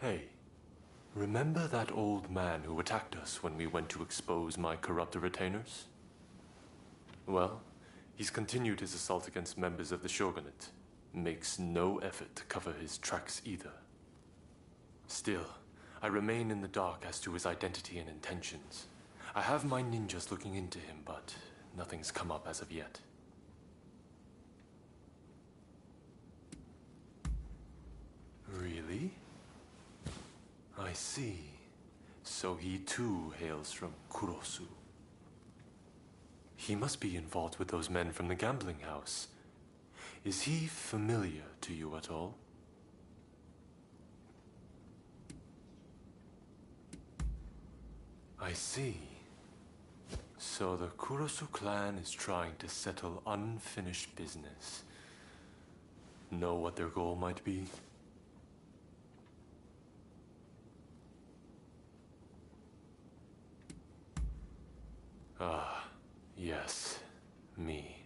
Hey, remember that old man who attacked us when we went to expose my corrupt retainers? Well, he's continued his assault against members of the Shogunate. Makes no effort to cover his tracks either. Still, I remain in the dark as to his identity and intentions. I have my ninjas looking into him, but nothing's come up as of yet. Really? I see. So he too hails from Kurosu. He must be involved with those men from the gambling house. Is he familiar to you at all? I see. So the Kurosu clan is trying to settle unfinished business. Know what their goal might be? Ah, yes, me.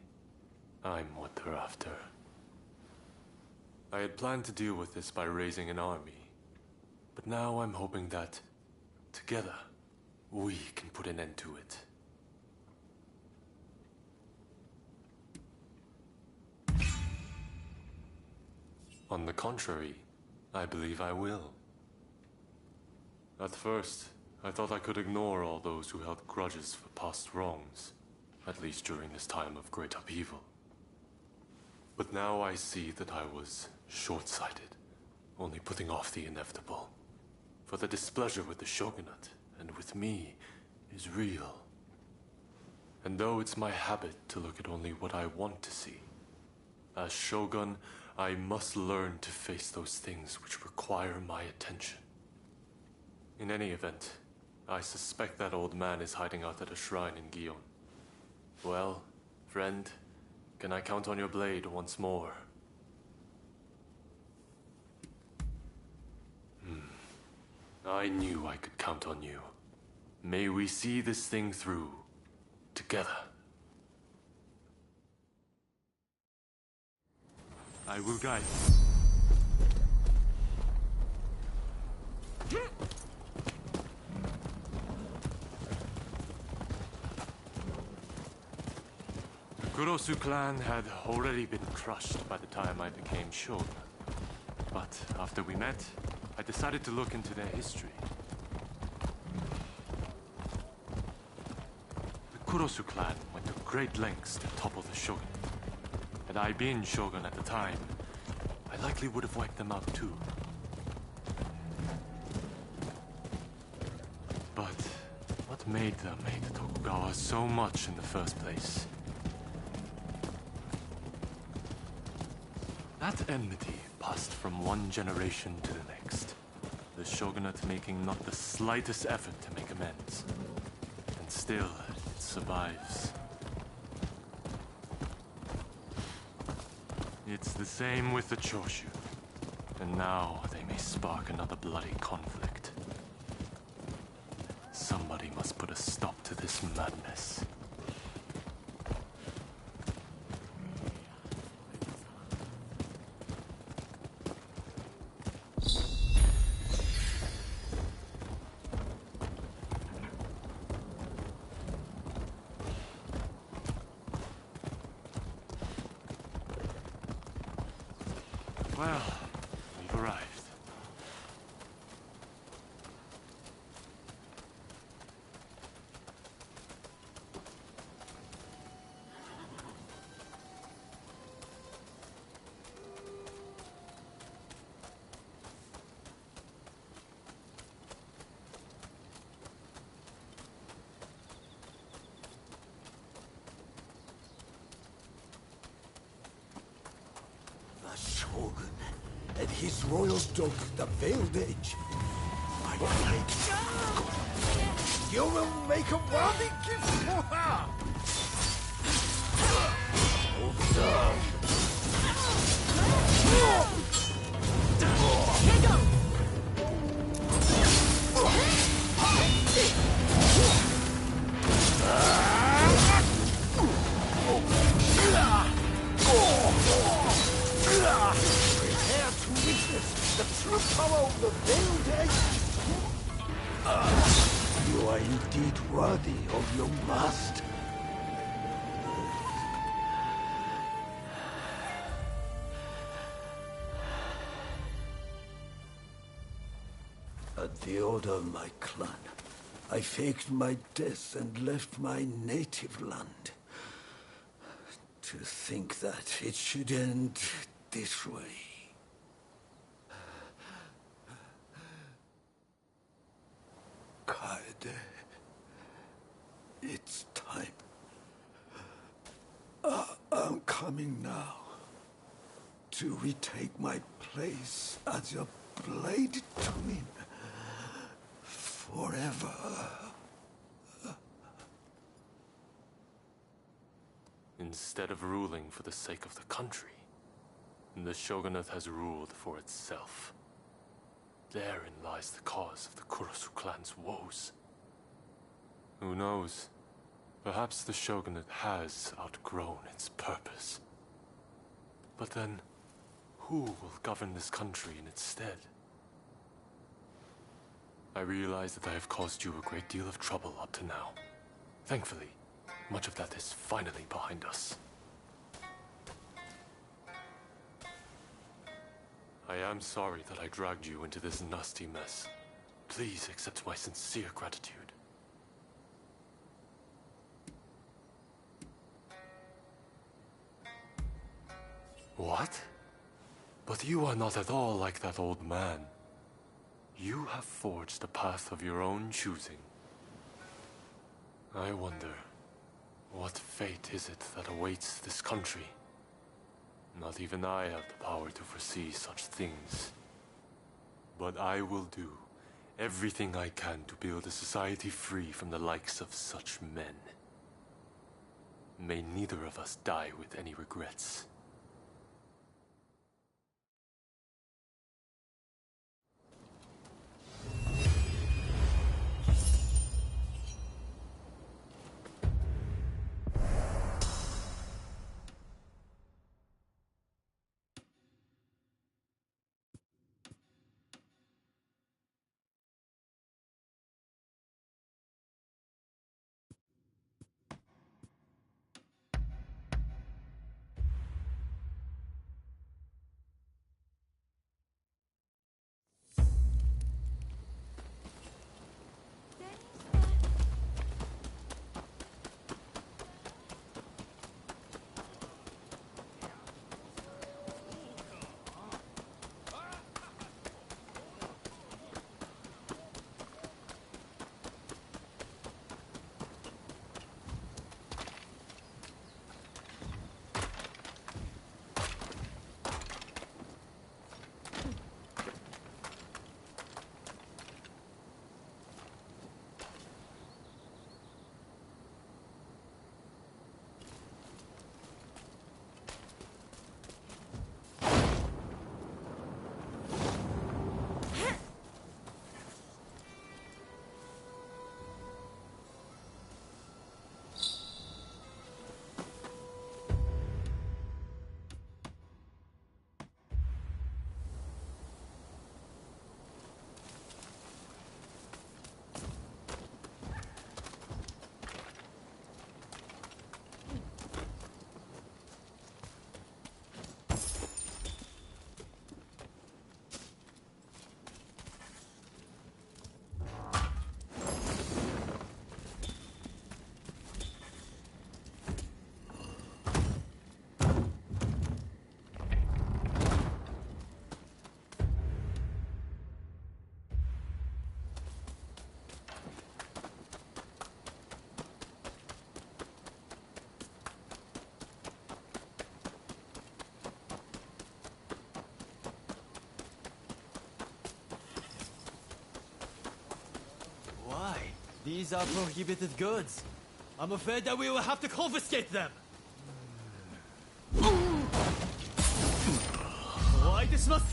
I'm what they're after. I had planned to deal with this by raising an army, but now I'm hoping that, together, we can put an end to it. On the contrary, I believe I will. At first, I thought I could ignore all those who held grudges for past wrongs, at least during this time of great upheaval. But now I see that I was short-sighted, only putting off the inevitable. For the displeasure with the Shogunate, and with me, is real. And though it's my habit to look at only what I want to see, as Shogun, I must learn to face those things which require my attention. In any event, I suspect that old man is hiding out at a shrine in Gion. Well, friend, can I count on your blade once more? I knew I could count on you. May we see this thing through, together. I will guide you. The Kurosu clan had already been crushed by the time I became shogun. But after we met, I decided to look into their history. The Kurosu clan went to great lengths to topple the shogunate. Had I been shogun at the time, I likely would have wiped them out too. But what made them hate Tokugawa so much in the first place? That enmity passed from one generation to the next, the shogunate making not the slightest effort to make amends. And still, it survives. It's the same with the Choshu, and now they may spark another bloody conflict. Somebody must put a stop to this madness. Well, we've arrived. The Shogun and his royal dog, the Veiled Edge. My great God, you will make a worthy gift for her! Observe! Prepare to witness the true power of the Veiled You are indeed worthy of your master. At the order of my clan, I faked my death and left my native land. To think that it should end this way. Kaede, it's time. I'm coming now to retake my place as your blade twin forever. Instead of ruling for the sake of the country, the shogunate has ruled for itself. Therein lies the cause of the Kurosu clan's woes. Who knows? Perhaps the shogunate has outgrown its purpose. But then, who will govern this country in its stead? I realize that I have caused you a great deal of trouble up to now. Thankfully, much of that is finally behind us. I am sorry that I dragged you into this nasty mess. Please accept my sincere gratitude. What? But you are not at all like that old man. You have forged a path of your own choosing. I wonder, what fate is it that awaits this country? Not even I have the power to foresee such things. But I will do everything I can to build a society free from the likes of such men. May neither of us die with any regrets. These are prohibited goods. I'm afraid that we will have to confiscate them. Why this must...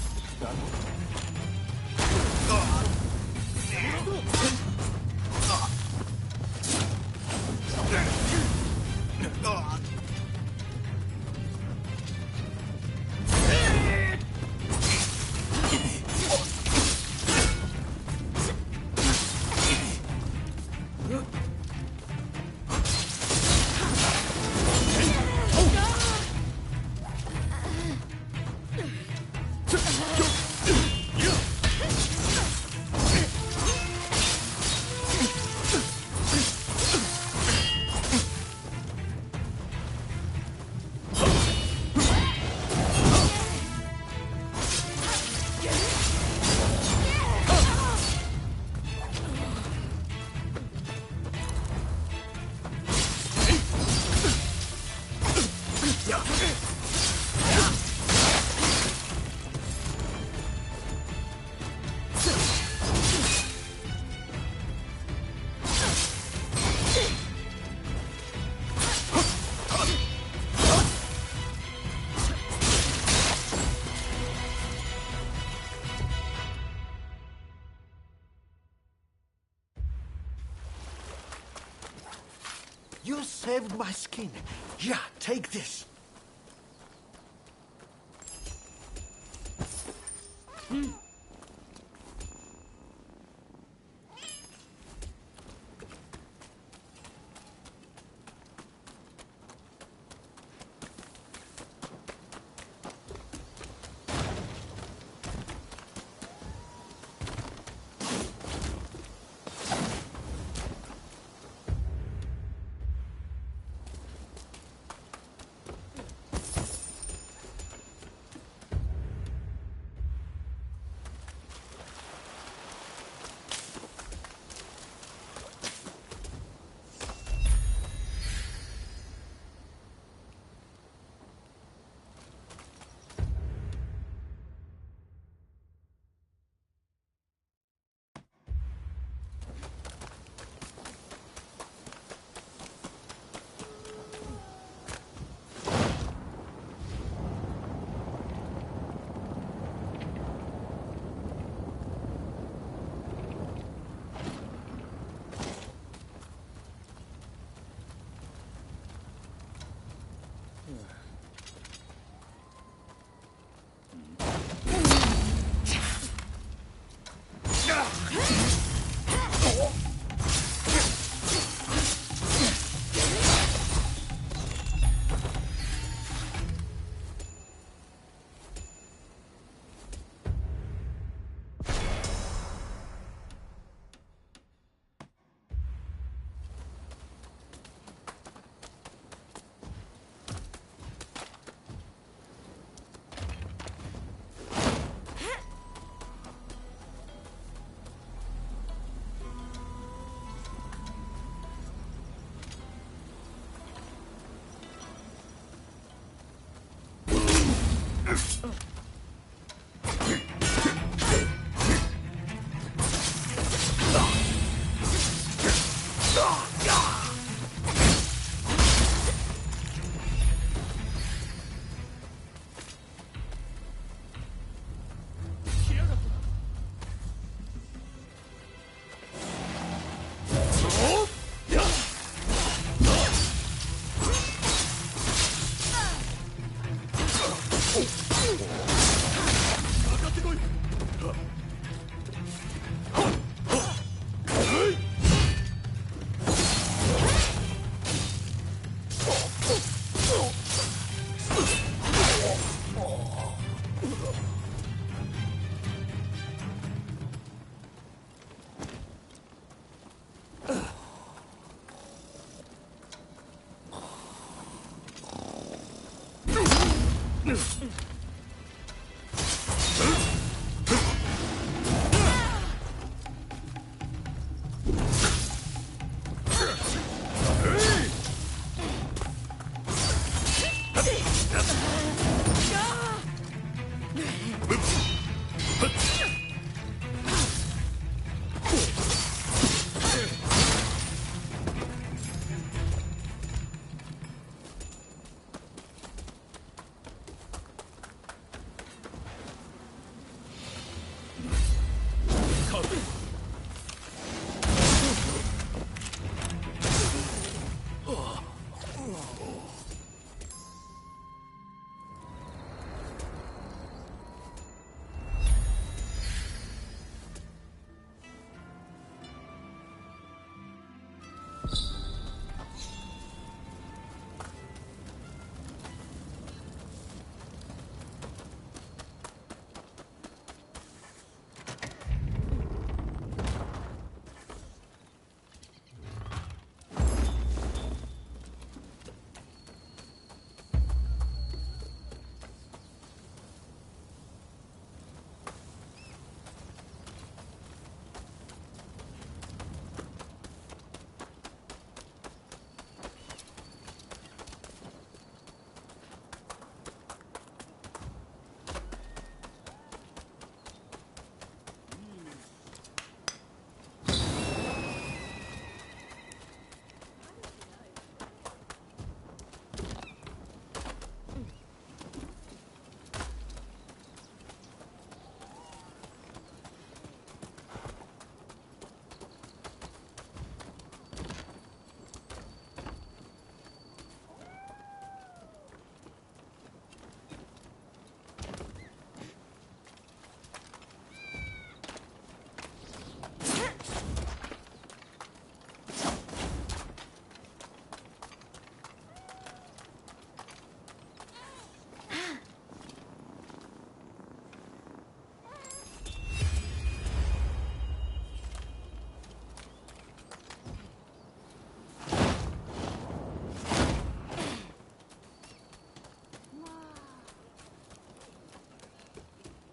saved my skin. Yeah, take this.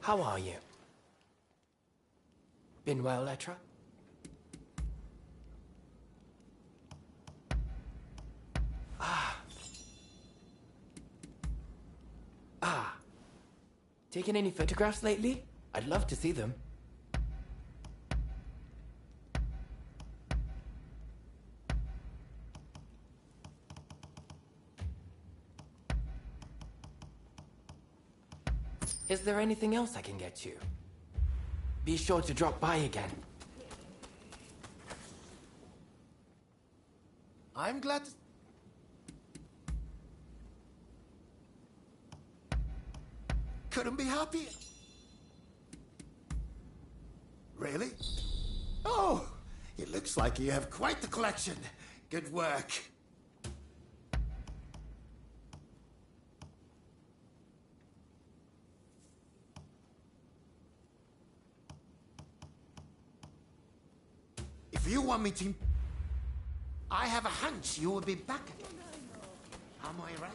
How are you? Been well, Etra? Taken any photographs lately? I'd love to see them. Is there anything else I can get you? Be sure to drop by again. I'm glad. Couldn't be happier. Really? Oh, it looks like you have quite the collection. Good work. If you want me to... I have a hunch you will be back again. Am I right?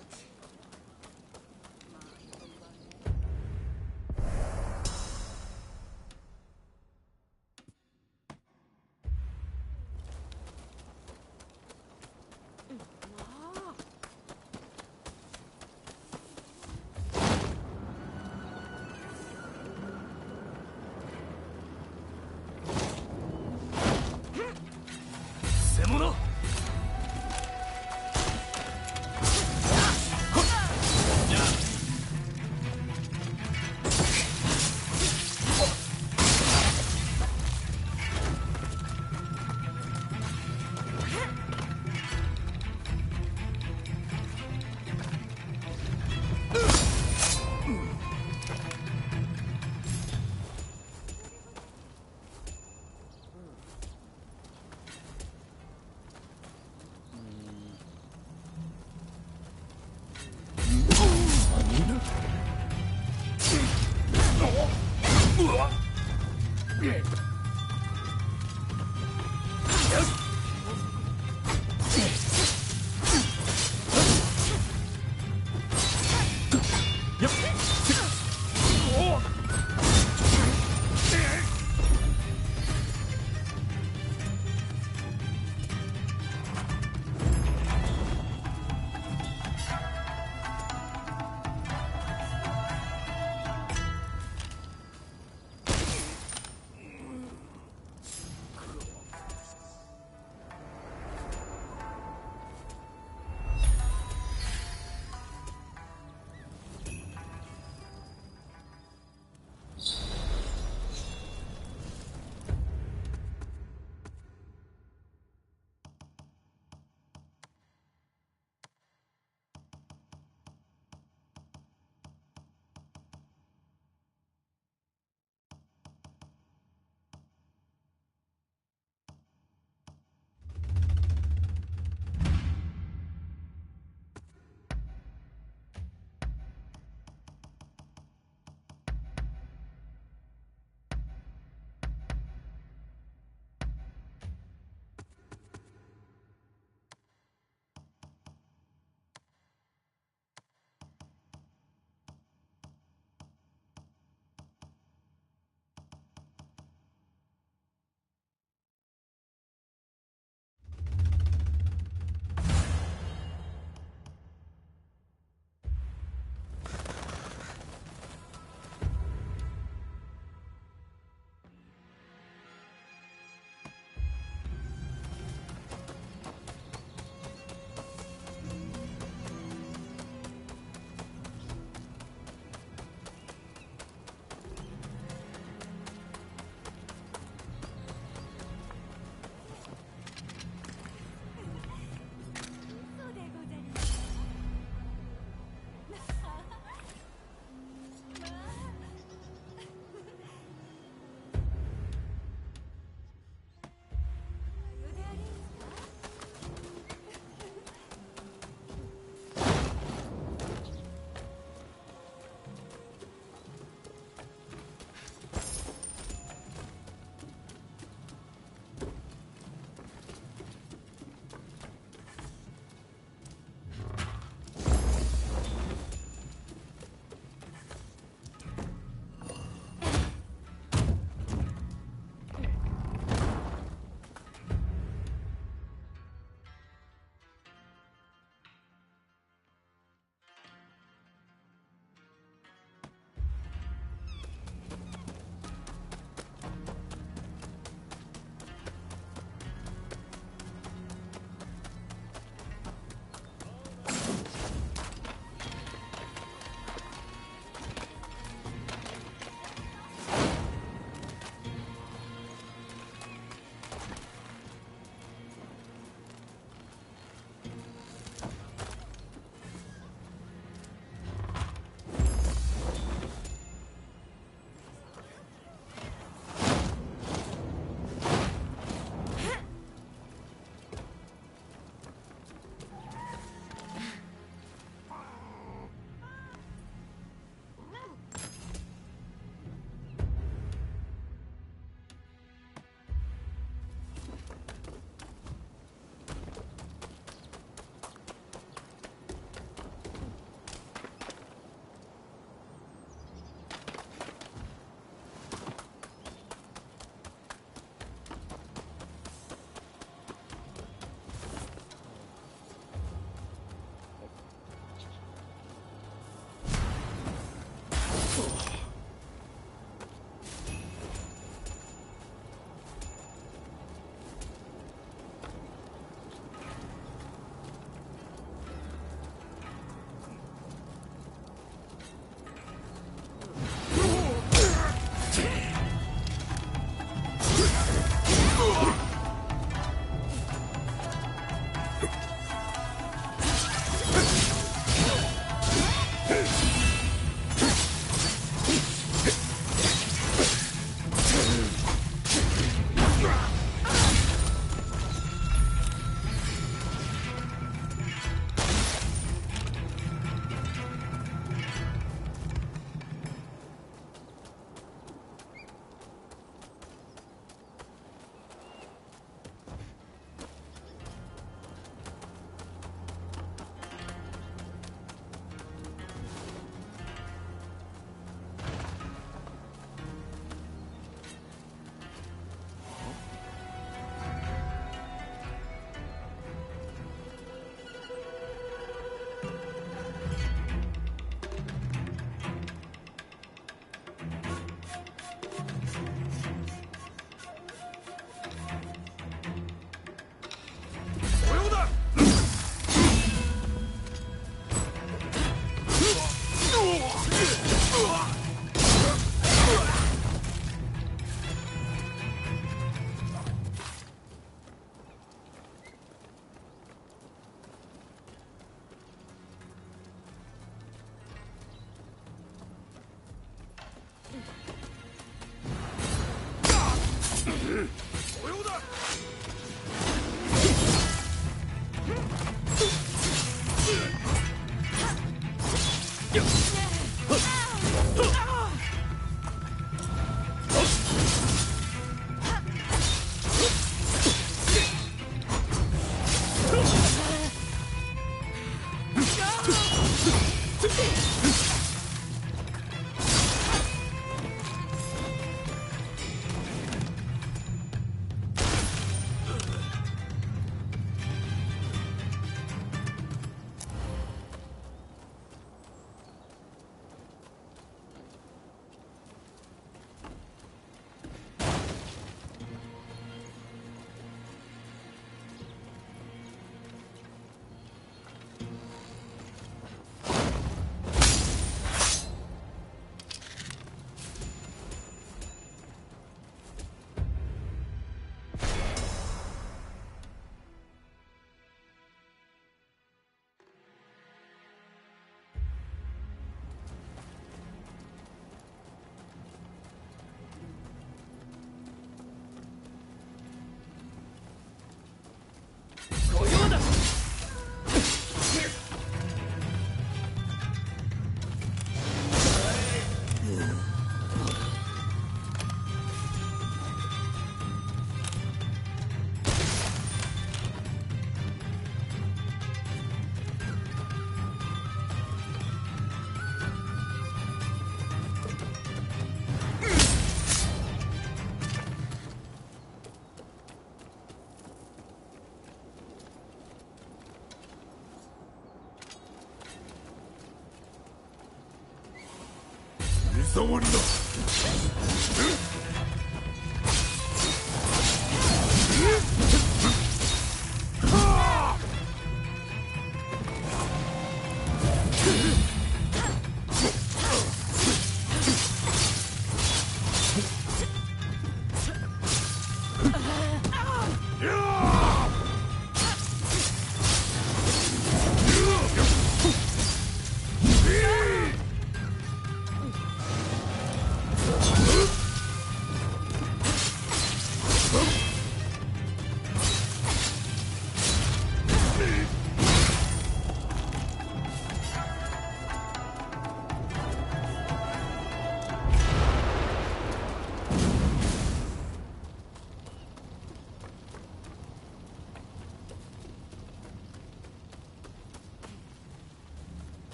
触りだ。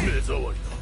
目障りだ。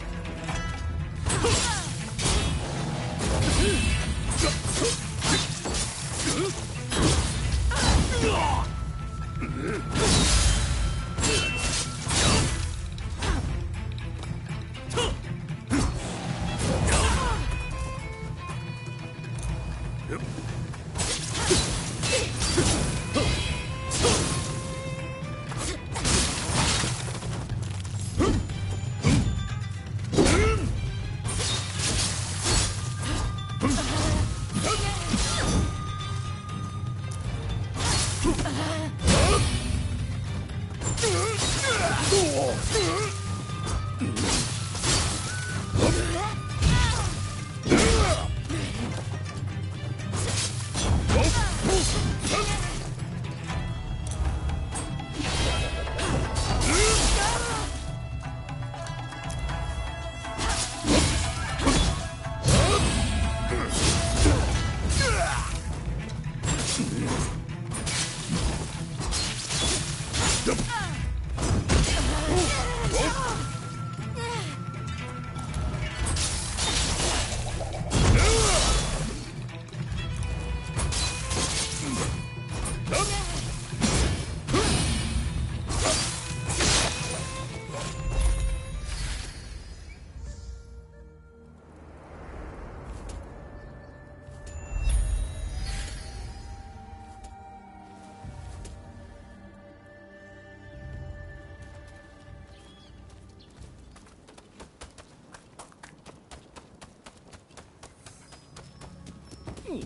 過ぎ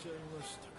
ちゃいましたか。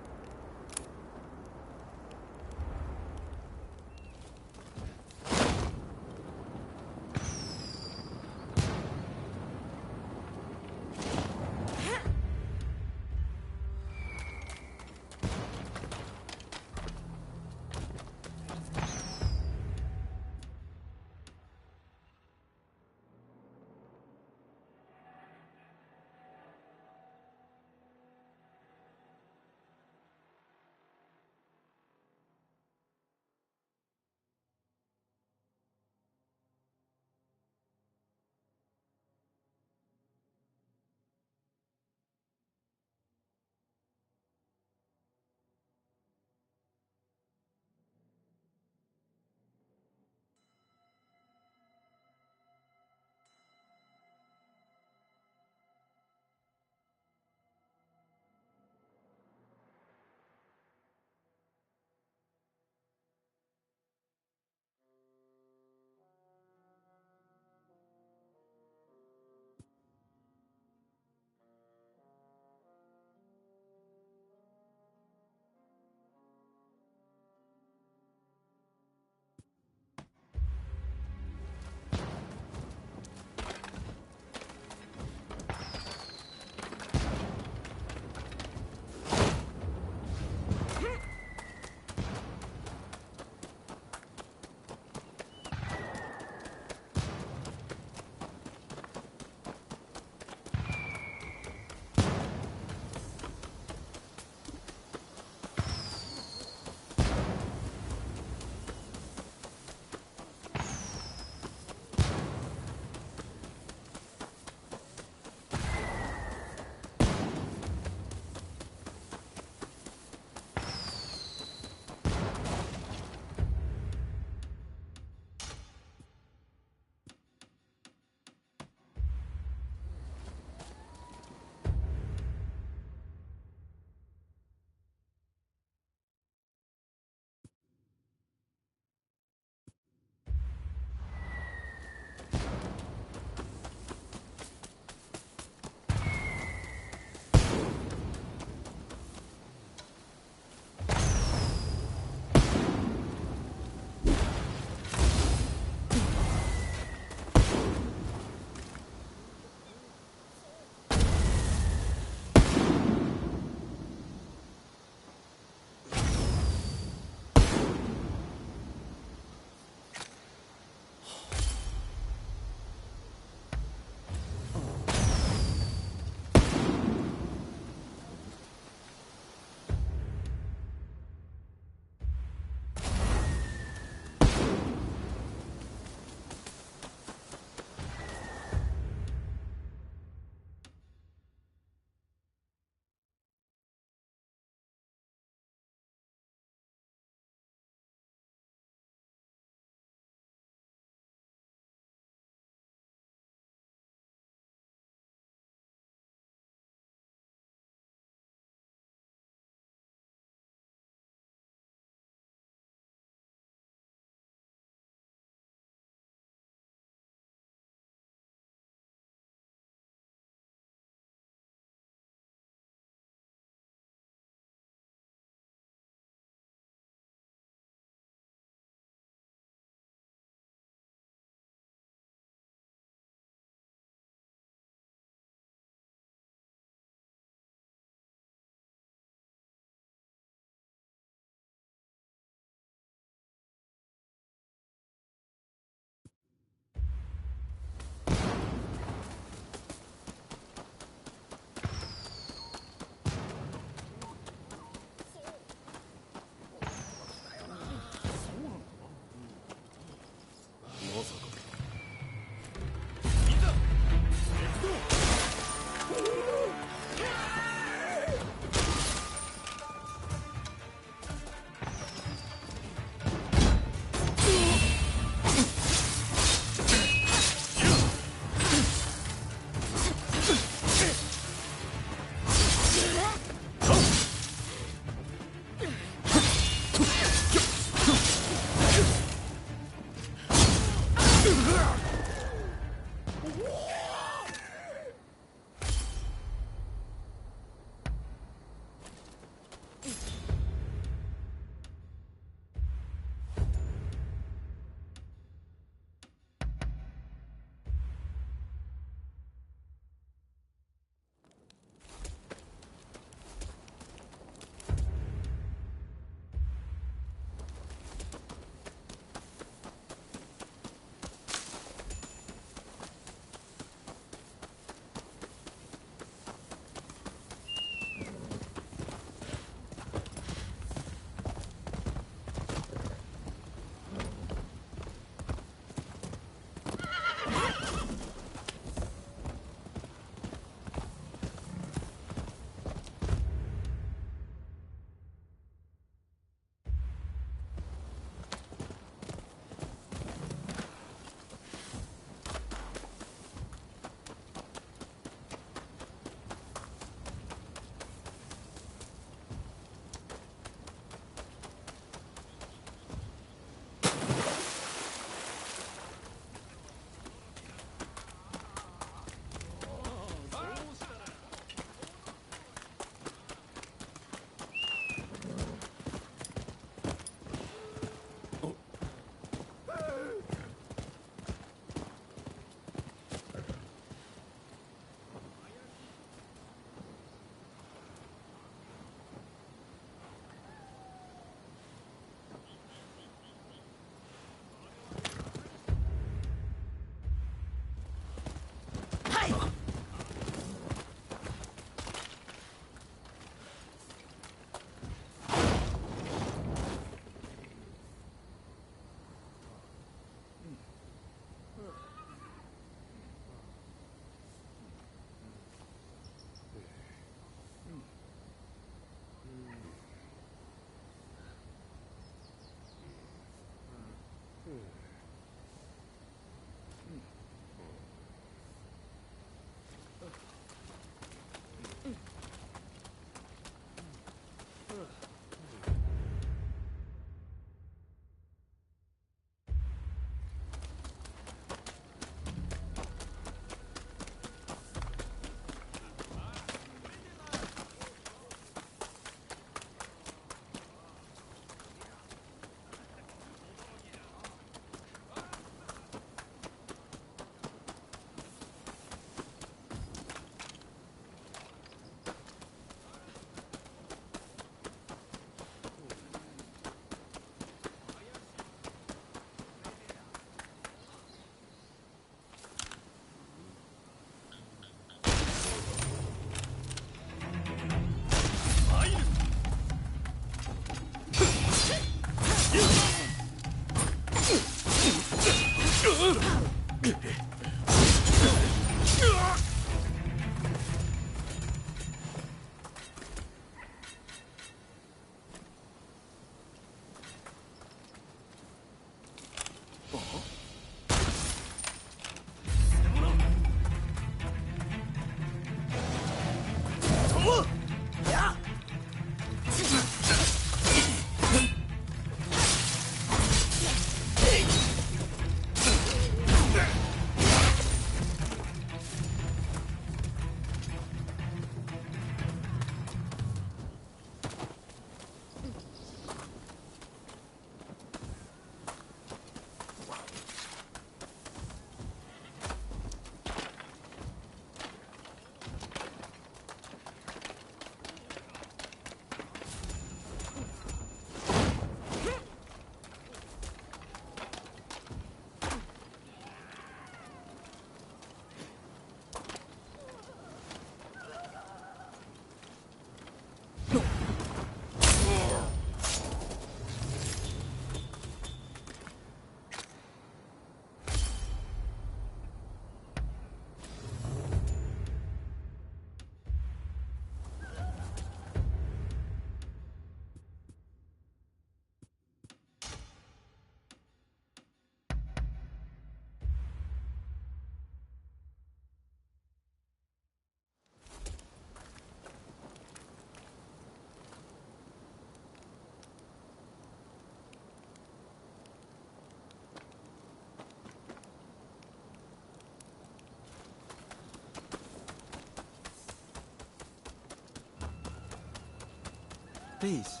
Please,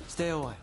stay a while.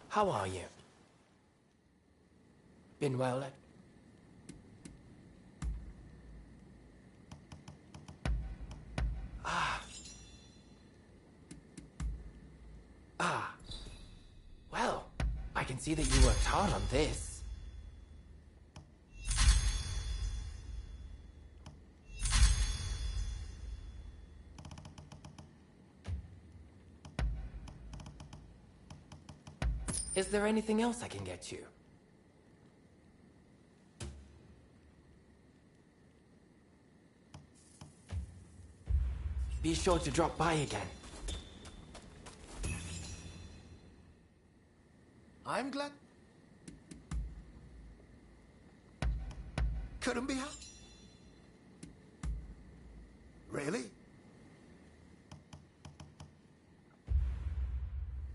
How are you? Been well? Well, I can see that you worked hard on this. Is there anything else I can get you? Be sure to drop by again. I'm glad. Couldn't be helped. Really?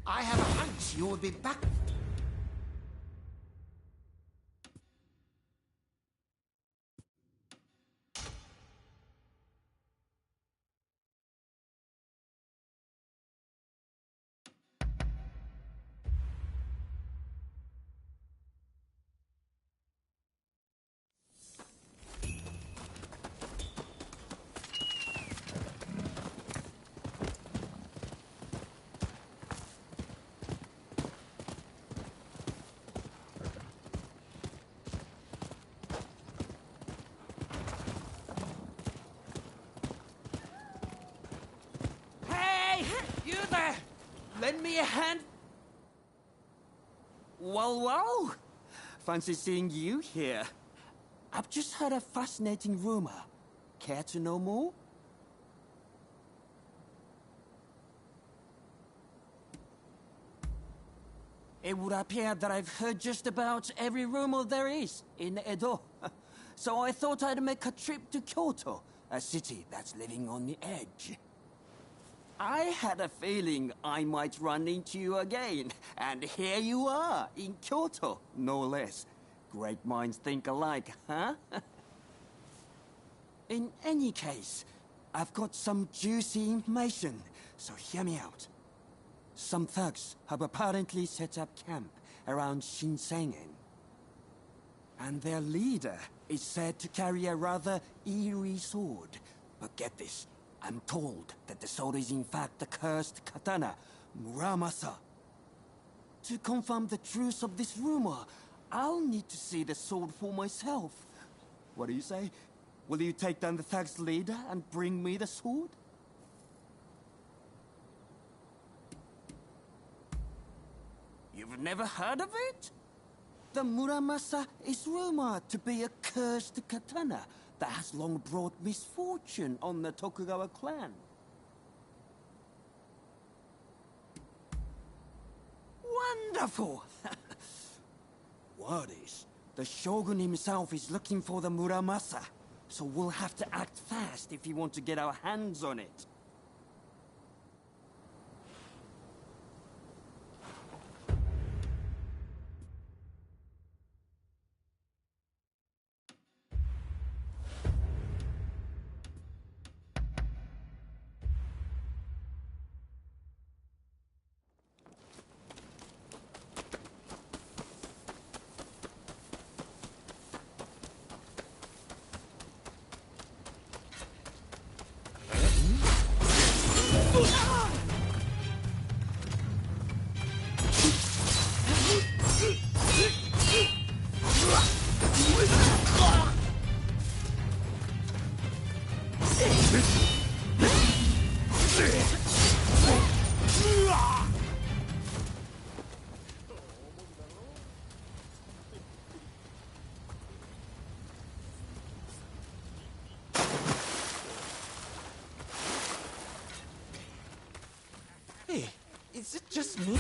I have a hunch you will be back. You there! Lend me a hand. Well. Fancy seeing you here. I've just heard a fascinating rumor. Care to know more? It would appear that I've heard just about every rumor there is in Edo. So I thought I'd make a trip to Kyoto, a city that's living on the edge. I had a feeling I might run into you again, and here you are, in Kyoto, no less. Great minds think alike, huh? In any case, I've got some juicy information, so hear me out. Some thugs have apparently set up camp around Shinsengen. And their leader is said to carry a rather eerie sword. But get this, I'm told that the sword is in fact the cursed katana, Muramasa. To confirm the truth of this rumor, I'll need to see the sword for myself. What do you say? Will you take down the thug's leader and bring me the sword? You've never heard of it? The Muramasa is rumored to be a cursed katana that has long brought misfortune on the Tokugawa clan. Wonderful! Word is, the Shogun himself is looking for the Muramasa, so we'll have to act fast if we want to get our hands on it. Hey, is it just me?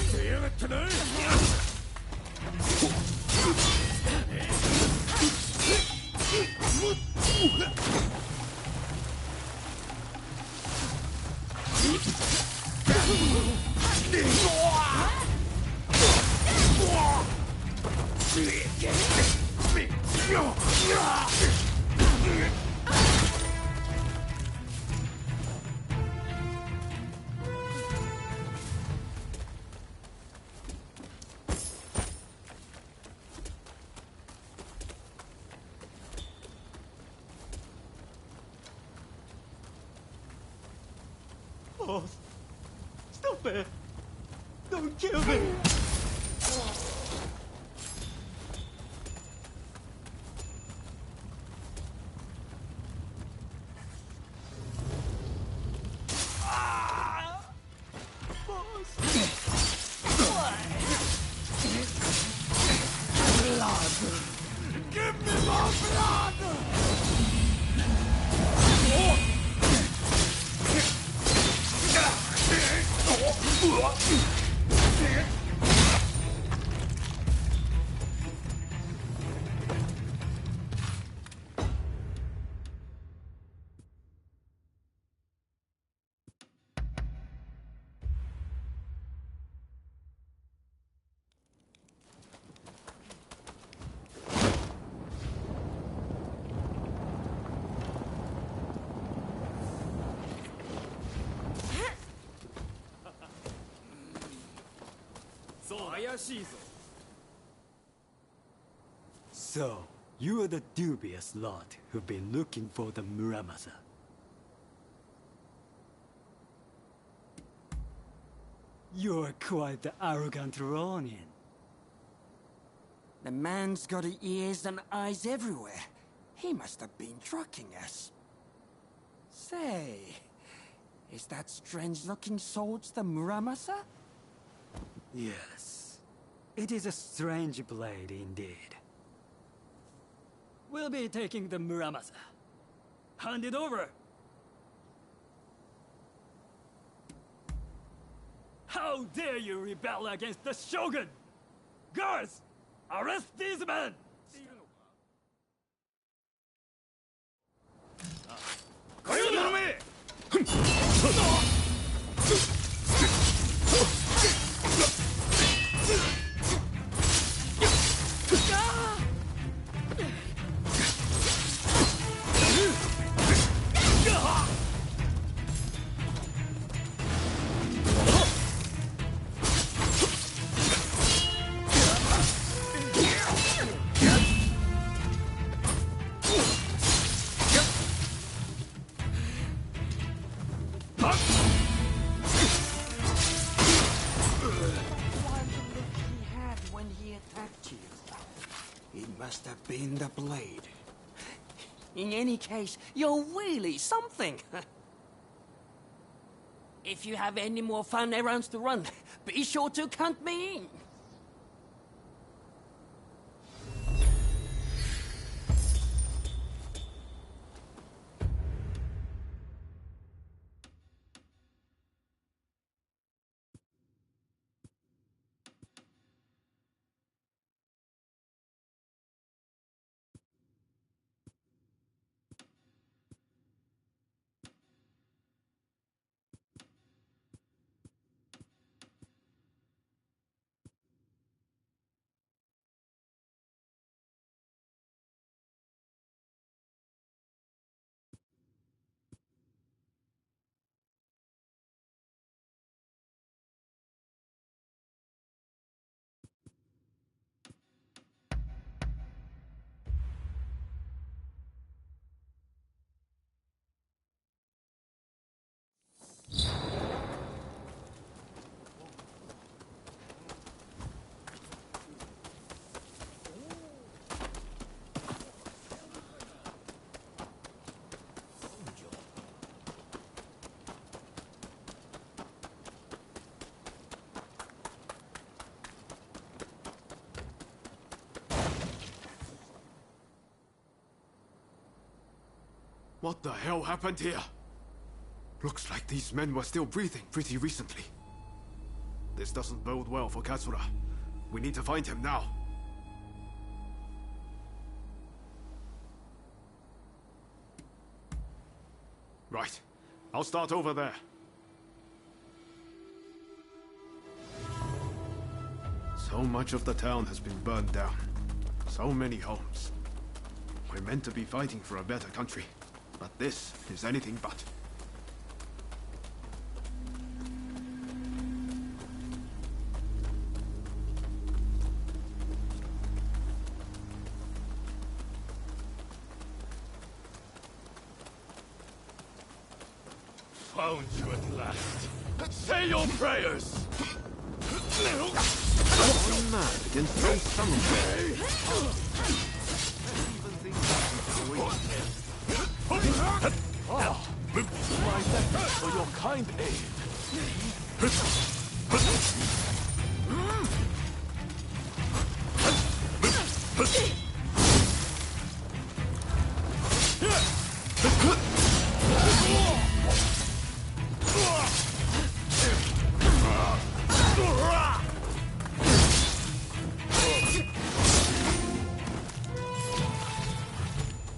Oh, stop it! Don't kill me! So, you are the dubious lot who've been looking for the Muramasa. You're quite the arrogant Ronin. The man's got ears and eyes everywhere. He must have been tracking us. Say, is that strange-looking sword the Muramasa? Yes, it is a strange blade indeed. We'll be taking the Muramasa. Hand it over! How dare you rebel against the Shogun! Guards! Arrest these men! Why the look he had when he attacked you? It must have been the blade. In any case, you're really something. If you have any more fun errands to run, be sure to count me in. What the hell happened here? Looks like these men were still breathing pretty recently. This doesn't bode well for Katsura. We need to find him now. Right. I'll start over there. So much of the town has been burned down. So many homes. We're meant to be fighting for a better country. But this is anything but. Found you at last. Say your prayers! One man against no samurai. Even things My thanks for your kind aid.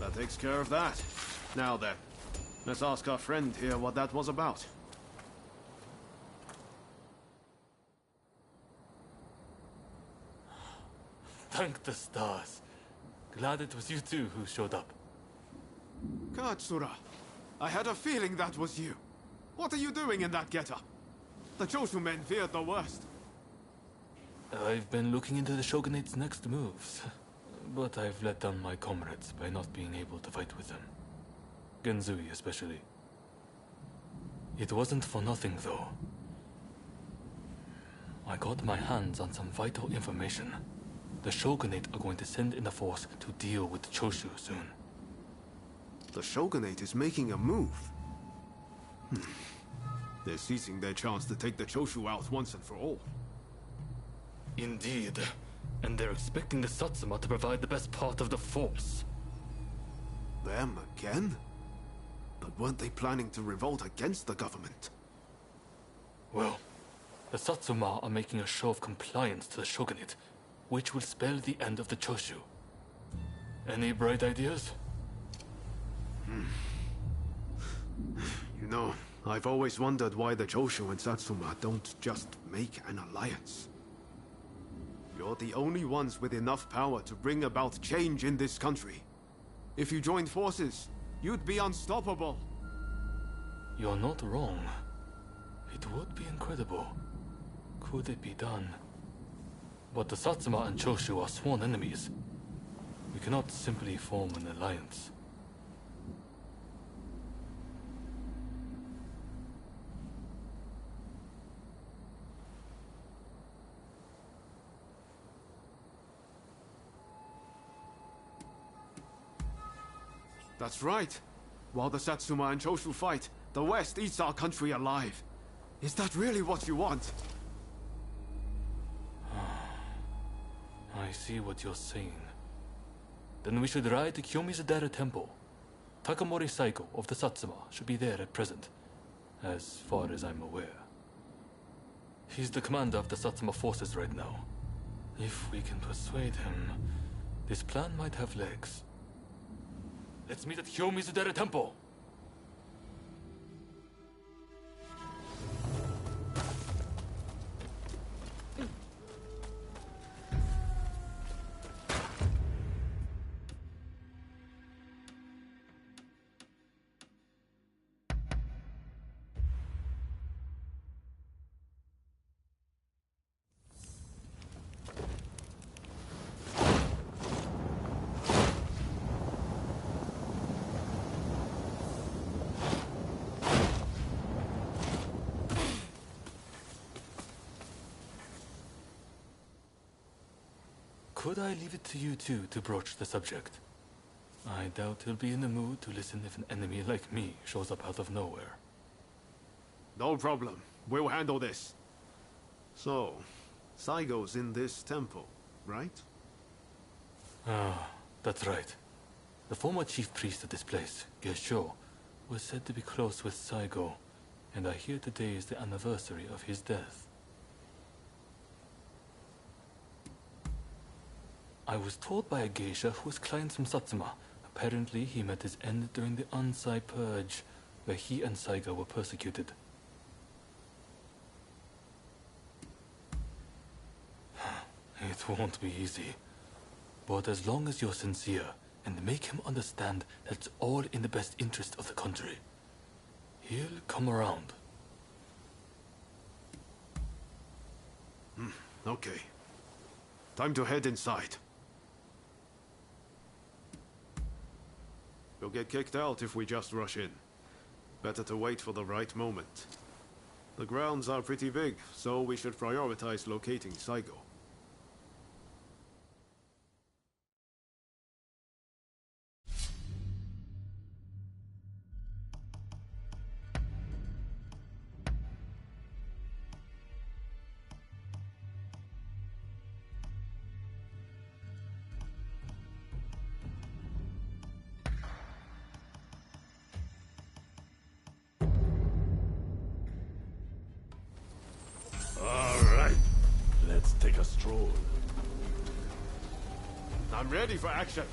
That takes care of that. Now then, let's ask our friend here what that was about. Thank the stars. Glad it was you two who showed up. Katsura, I had a feeling that was you. What are you doing in that getup? The Choshu men feared the worst. I've been looking into the Shogunate's next moves, but I've let down my comrades by not being able to fight with them. Genzui especially. It wasn't for nothing, though. I got my hands on some vital information. The Shogunate are going to send in a force to deal with the Choshu soon. The Shogunate is making a move. They're seizing their chance to take the Choshu out once and for all. Indeed. And they're expecting the Satsuma to provide the best part of the force. Them again? But weren't they planning to revolt against the government? Well, the Satsuma are making a show of compliance to the Shogunate, which will spell the end of the Choshu. Any bright ideas? You know, I've always wondered why the Choshu and Satsuma don't just make an alliance. You're the only ones with enough power to bring about change in this country. If you joined forces, you'd be unstoppable. You're not wrong. It would be incredible. Could it be done? But the Satsuma and Choshu are sworn enemies. We cannot simply form an alliance. That's right. While the Satsuma and Choshu fight, the West eats our country alive. Is that really what you want? I see what you're saying. Then we should ride to Kiyomizu-dera Temple. Takamori Saigo of the Satsuma should be there at present, as far as I'm aware. He's the commander of the Satsuma forces right now. If we can persuade him, this plan might have legs. Let's meet at Kiyomizu-dera Temple! Could I leave it to you two to broach the subject? I doubt he'll be in the mood to listen if an enemy like me shows up out of nowhere. No problem. We'll handle this. So, Saigo's in this temple, right? Ah, that's right. The former chief priest of this place, Gesho, was said to be close with Saigo, and I hear today is the anniversary of his death. I was told by a geisha who was client from Satsuma. Apparently, he met his end during the Ansai Purge, where he and Saigo were persecuted. It won't be easy. But as long as you're sincere, and make him understand that's all in the best interest of the country, he'll come around. Okay. Time to head inside. We'll get kicked out if we just rush in. Better to wait for the right moment. The grounds are pretty big, so we should prioritize locating Saigo. Take a stroll. I'm ready for action.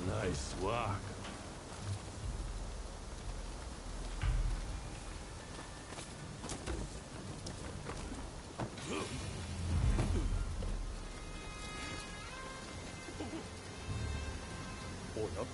Nice work. Order.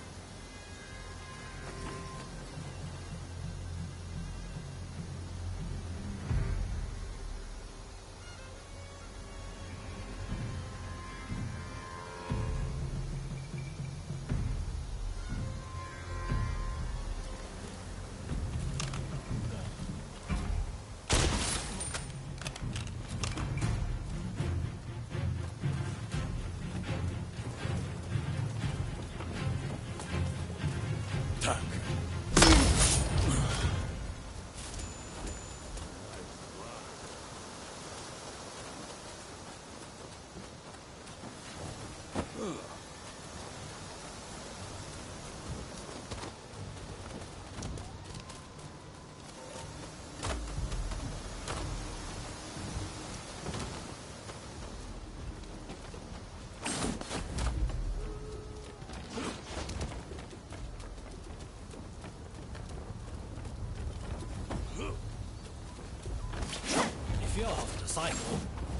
If you're after Saigo,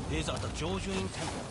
he's at the Jojuin Temple.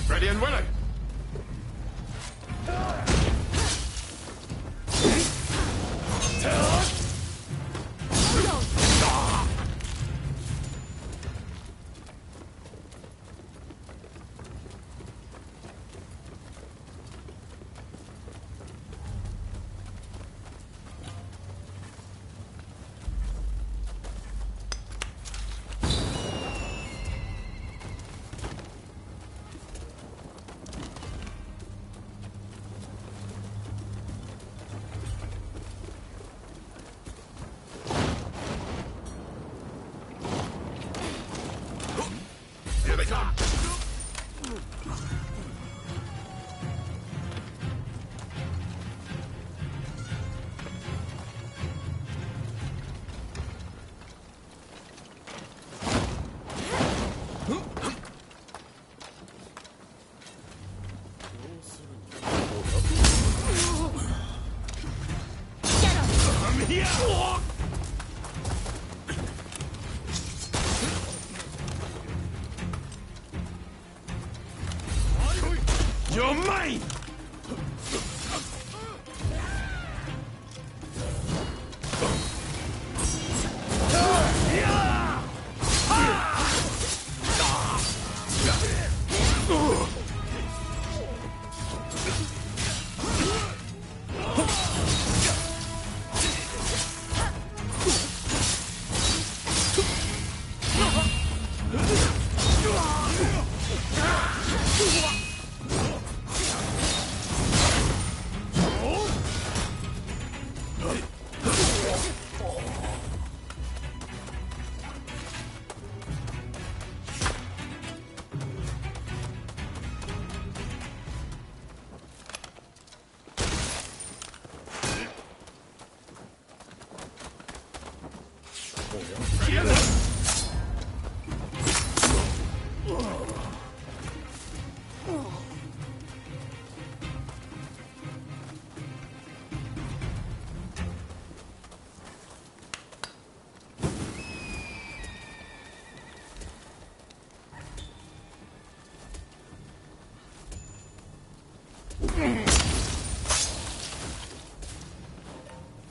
Ready and willing! Here they come! You're mine!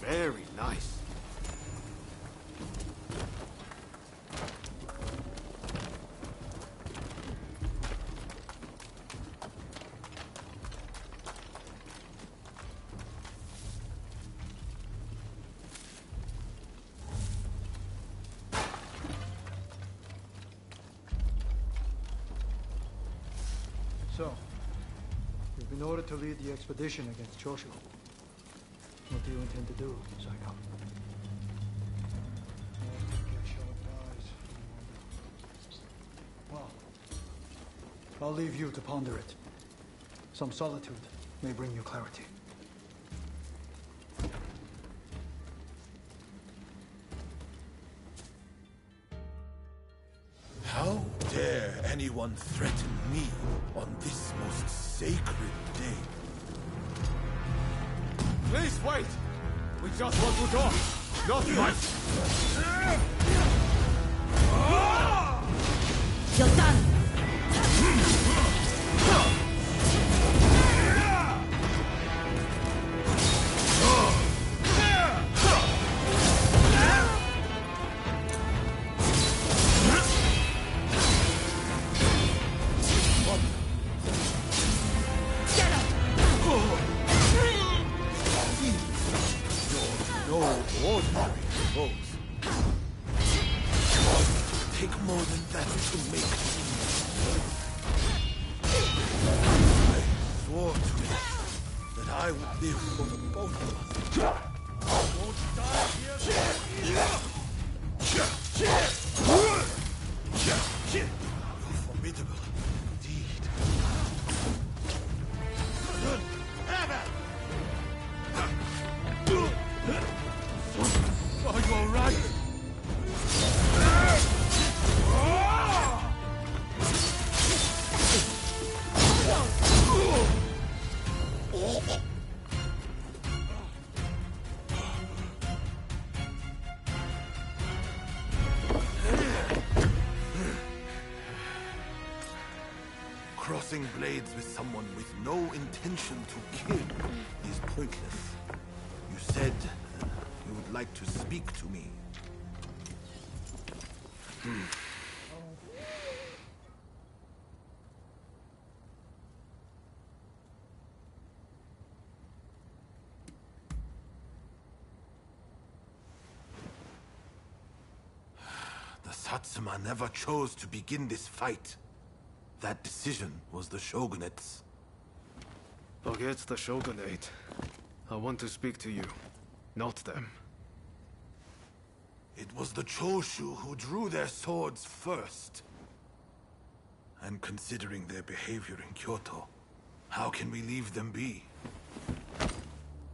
Very nice. So, you've been ordered to lead the expedition against Choshu. What do you intend to do, Psycho? Well, I'll leave you to ponder it. Some solitude may bring you clarity. How dare anyone threaten me on this most sacred day? Please wait! We just want to talk, not fight! You're done! Take more than that to make me live for the both of us. Won't die here. Formidable indeed. Are you all right? Crossing blades with someone with no intention to kill is pointless. You said you would like to speak to me. The Satsuma never chose to begin this fight. That decision was the Shogunate's. Forget the Shogunate. I want to speak to you, not them. It was the Choshu who drew their swords first. And considering their behavior in Kyoto, how can we leave them be?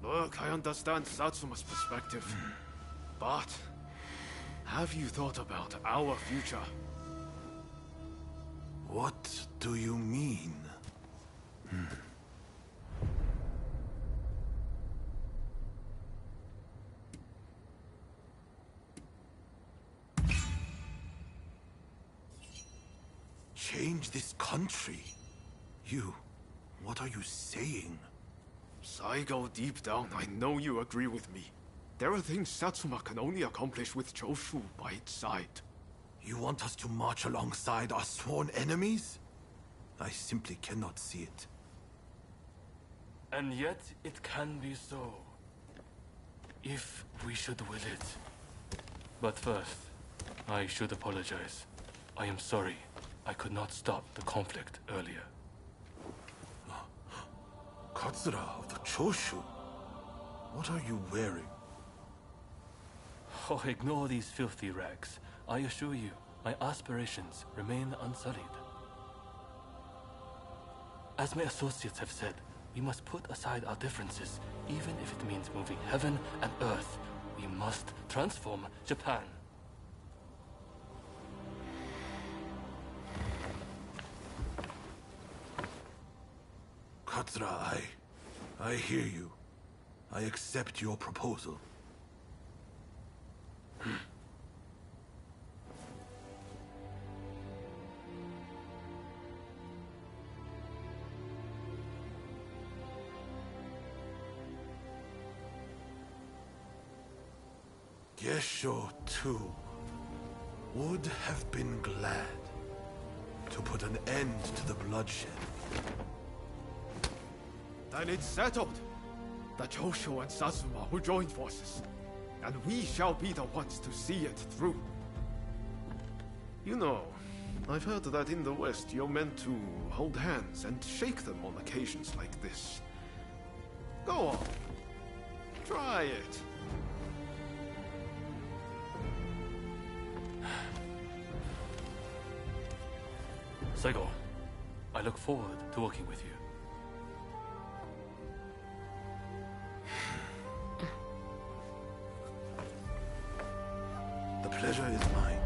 Look, I understand Satsuma's perspective. But have you thought about our future? What do you mean? Change this country? What are you saying? Saigo, deep down, I know you agree with me. There are things Satsuma can only accomplish with Choshu by its side. You want us to march alongside our sworn enemies? I simply cannot see it. And yet, it can be so. If we should will it. But first, I should apologize. I am sorry. I could not stop the conflict earlier. Katsura of the Choshu? What are you wearing? Oh, ignore these filthy rags. I assure you, my aspirations remain unsullied. As my associates have said, we must put aside our differences, even if it means moving heaven and earth. We must transform Japan. Katsura, I hear you. I accept your proposal. Gesho, too, would have been glad to put an end to the bloodshed. Then it's settled. The Choshu and Satsuma will join forces, and we shall be the ones to see it through. You know, I've heard that in the West you're meant to hold hands and shake them on occasions like this. Go on. Try it. Saigo, I look forward to working with you. The pleasure is mine.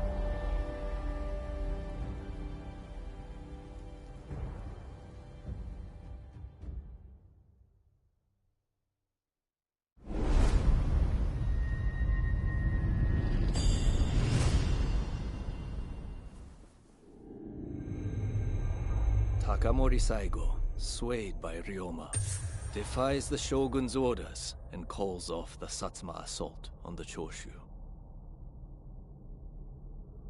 Takamori Saigo, swayed by Ryoma, defies the Shogun's orders and calls off the Satsuma assault on the Choshu.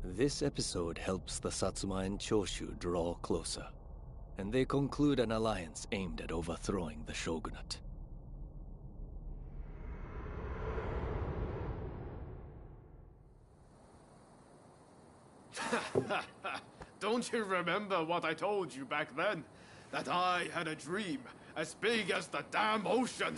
This episode helps the Satsuma and Choshu draw closer, and they conclude an alliance aimed at overthrowing the shogunate. Don't you remember what I told you back then? That I had a dream, as big as the damn ocean.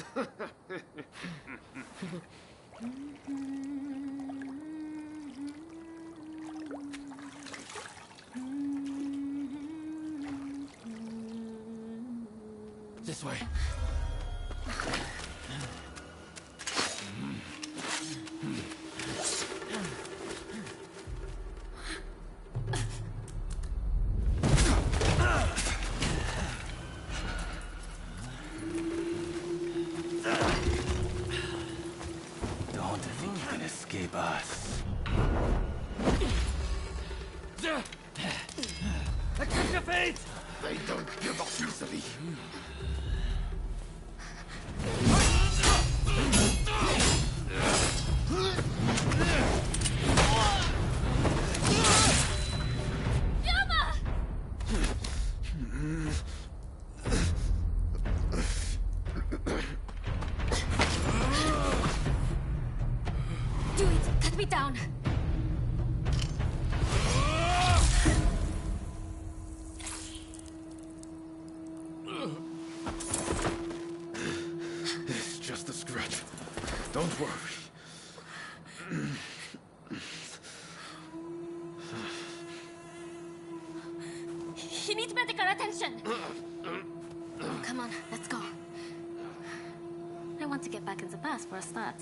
This way. Don't think you can escape us. Accept your fate! They don't give up easily. Do it! Cut me down! It's just a scratch. Don't worry. He needs medical attention! Come on, let's go. I want to get back in the past for a start.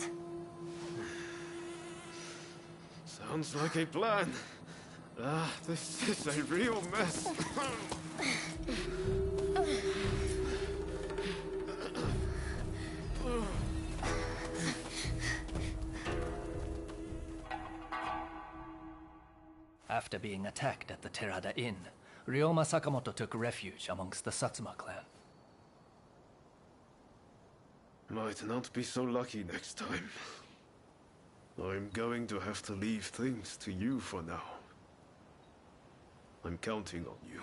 Sounds like a plan. This is a real mess. After being attacked at the Terada Inn, Ryoma Sakamoto took refuge amongst the Satsuma clan. Might not be so lucky next time. I'm going to have to leave things to you for now. I'm counting on you.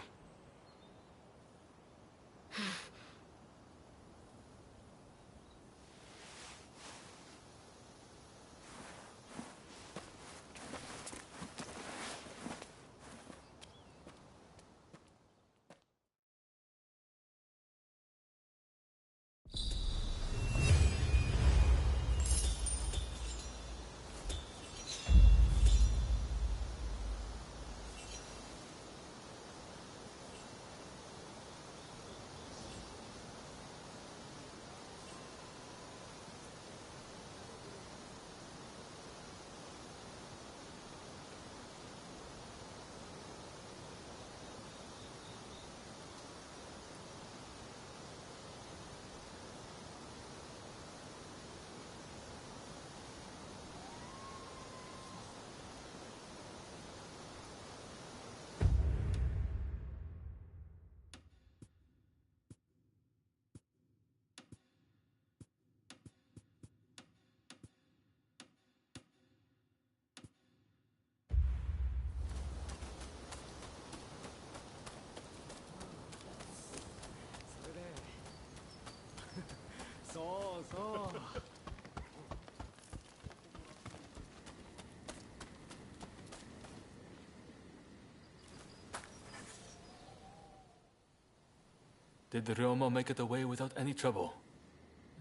Did Ryoma make it away without any trouble?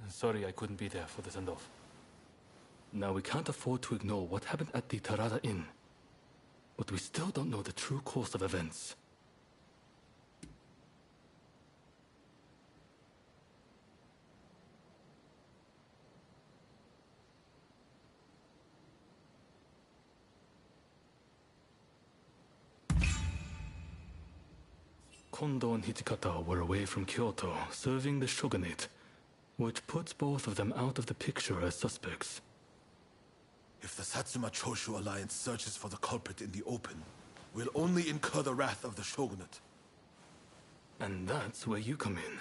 Sorry I couldn't be there for the send-off. Now we can't afford to ignore what happened at the Terada Inn. But we still don't know the true course of events. Kondo and Hijikata were away from Kyoto, serving the shogunate, which puts both of them out of the picture as suspects. If the Satsuma Choshu alliance searches for the culprit in the open, we'll only incur the wrath of the shogunate. And that's where you come in.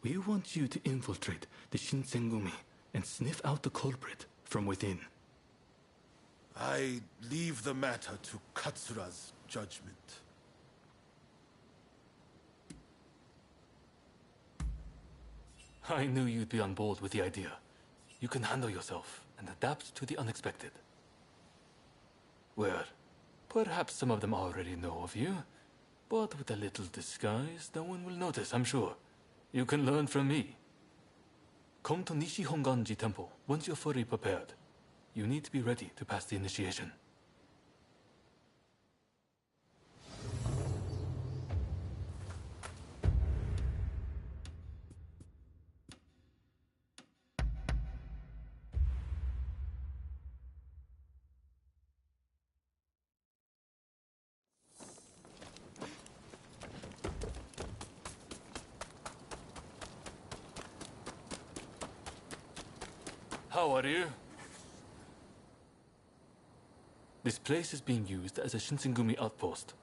We want you to infiltrate the Shinsengumi and sniff out the culprit from within. I leave the matter to Katsura's judgment. I knew you'd be on board with the idea. You can handle yourself and adapt to the unexpected. Well, perhaps some of them already know of you, but with a little disguise, no one will notice, I'm sure. You can learn from me. Come to Nishi Honganji Temple once you're fully prepared. You need to be ready to pass the initiation. How are you? This place is being used as a Shinsengumi outpost.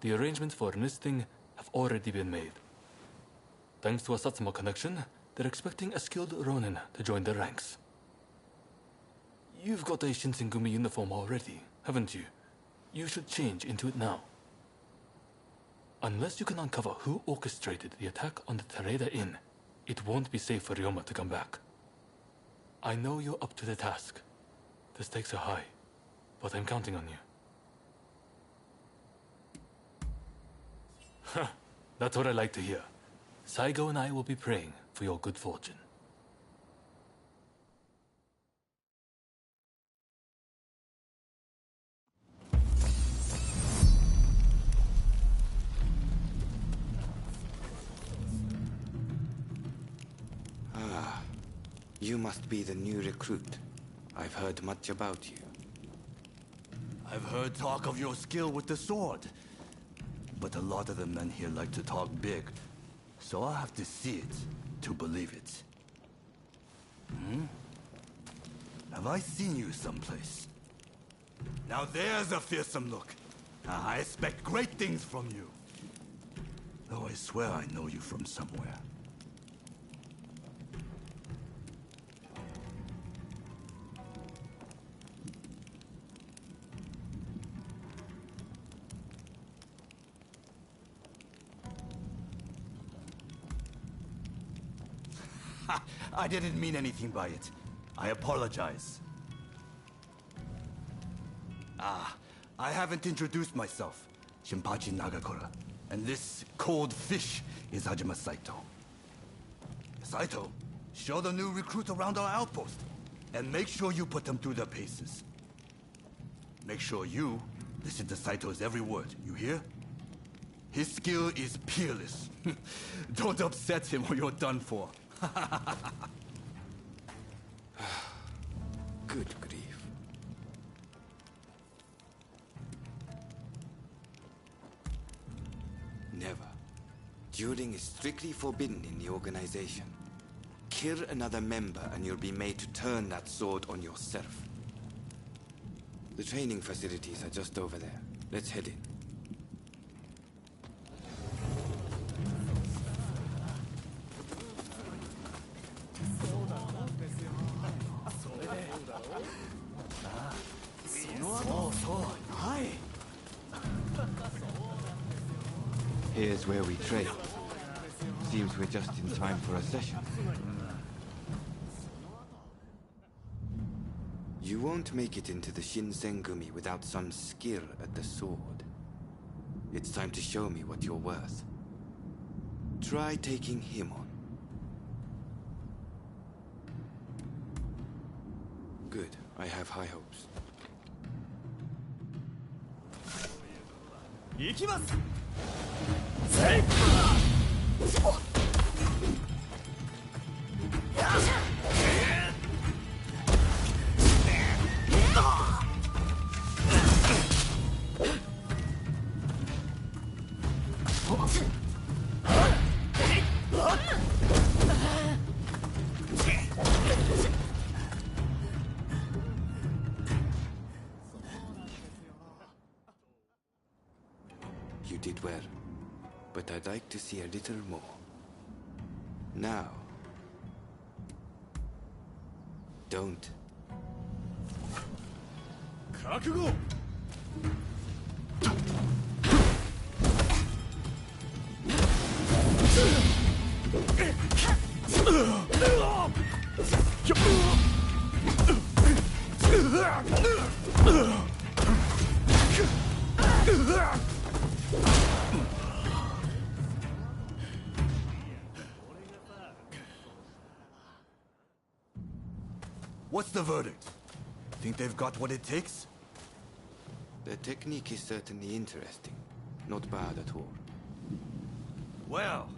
The arrangements for enlisting have already been made. Thanks to a Satsuma connection, they're expecting a skilled Ronin to join their ranks. You've got a Shinsengumi uniform already, haven't you? You should change into it now. Unless you can uncover who orchestrated the attack on the Tereda Inn, it won't be safe for Ryoma to come back. I know you're up to the task. The stakes are high, but I'm counting on you. That's what I like to hear. Saigo and I will be praying for your good fortune. You must be the new recruit. I've heard much about you. I've heard talk of your skill with the sword. But a lot of the men here like to talk big. So I'll have to see it to believe it. Have I seen you someplace? Now there's a fearsome look. I expect great things from you. Though I swear I know you from somewhere. I didn't mean anything by it. I apologize. I haven't introduced myself. Shinpachi Nagakura. And this cold fish is Hajime Saito. Saito, show the new recruit around our outpost. And make sure you put them through their paces. Make sure you listen to Saito's every word, you hear? His skill is peerless. Don't upset him or you're done for. Good grief. Never. Dueling is strictly forbidden in the organization. Kill another member and you'll be made to turn that sword on yourself. The training facilities are just over there. Let's head in. Here's where we trade. Seems we're just in time for a session. You won't make it into the Shinsengumi without some skill at the sword. It's time to show me what you're worth. Try taking him on. Good. I have high hopes. 行きます。You did well, but I'd like to see a little more. Now, don't. 覚悟。What's the verdict? Think they've got what it takes? The technique is certainly interesting. Not bad at all. Well,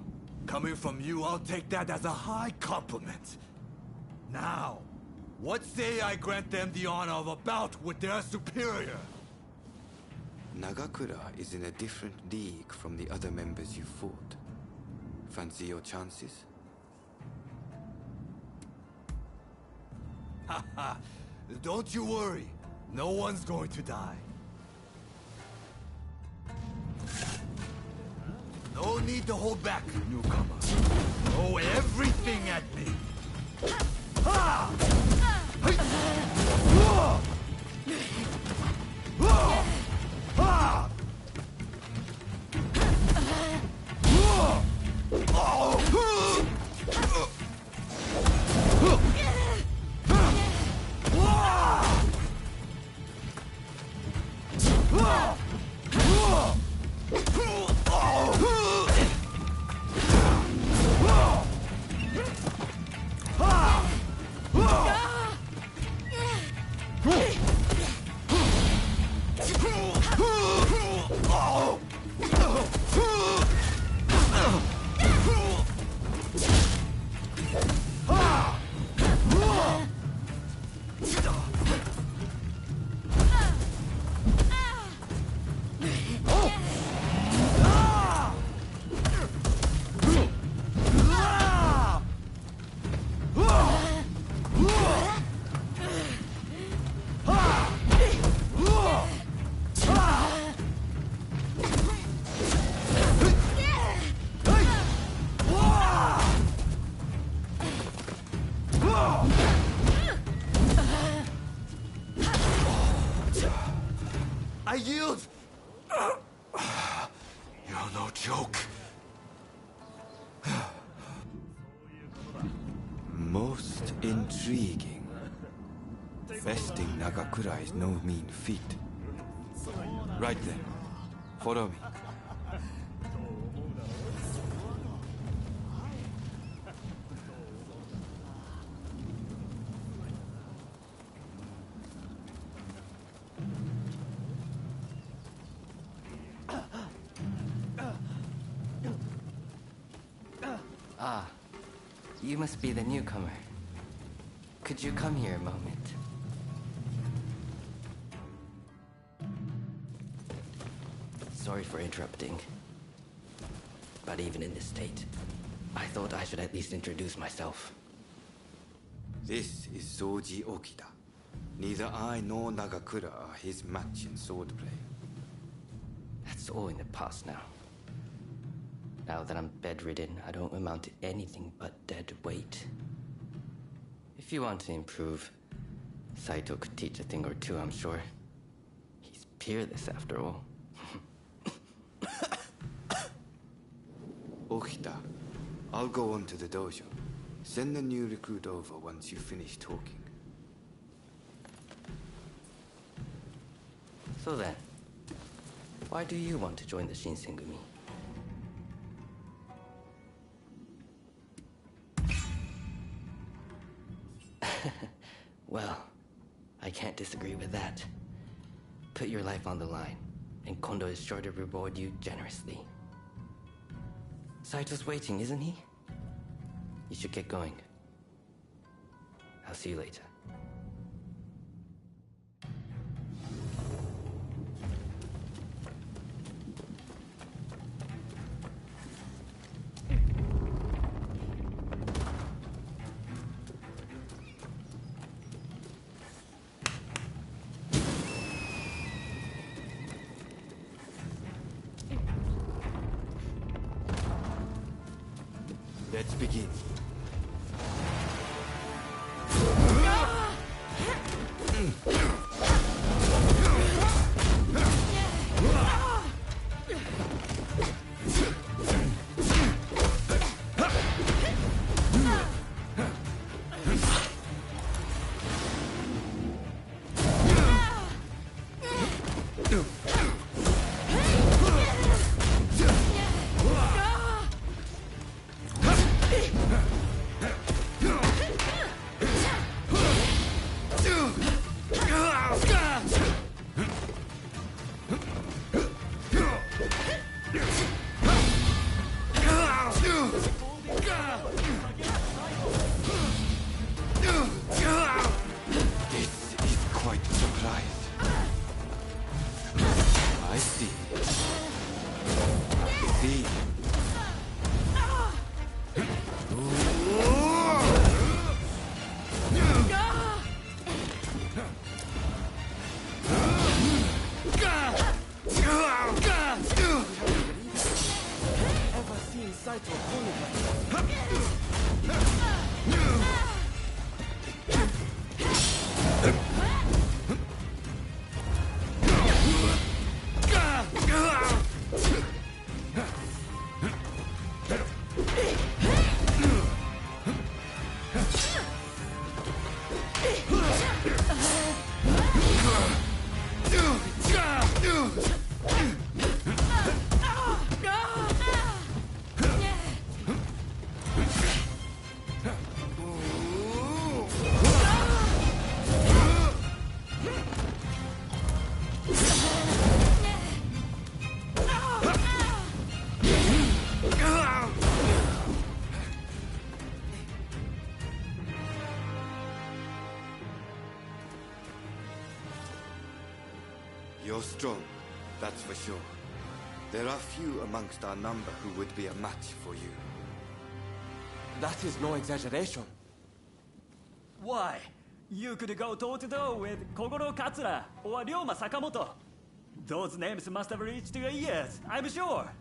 coming from you, I'll take that as a high compliment. Now, what say I grant them the honor of a bout with their superior? Nagakura is in a different league from the other members you fought. Fancy your chances? Haha, don't you worry. No one's going to die. No need to hold back, newcomer. Throw everything at me. Ha! I yield! You're no joke. Most intriguing. Besting Nagakura is no mean feat. Right then, follow me. Ah, you must be the newcomer. Could you come here a moment? Sorry for interrupting. But even in this state, I thought I should at least introduce myself. This is Soji Okita. Neither I nor Nagakura are his match in swordplay. That's all in the past now. Now that I'm bedridden, I don't amount to anything but dead weight. If you want to improve, Saito could teach a thing or two, I'm sure. He's peerless after all. Okita, I'll go on to the dojo. Send the new recruit over once you finish talking. So then, why do you want to join the Shinsengumi? Well, I can't disagree with that. Put your life on the line, and Kondo is sure to reward you generously. Saito's waiting, isn't he? You should get going. I'll see you later. Let's begin. Saito only. You're strong, that's for sure. There are few amongst our number who would be a match for you. That is no exaggeration. Why? You could go toe-to-toe with Kogoro Katsura or Ryoma Sakamoto. Those names must have reached your ears, I'm sure.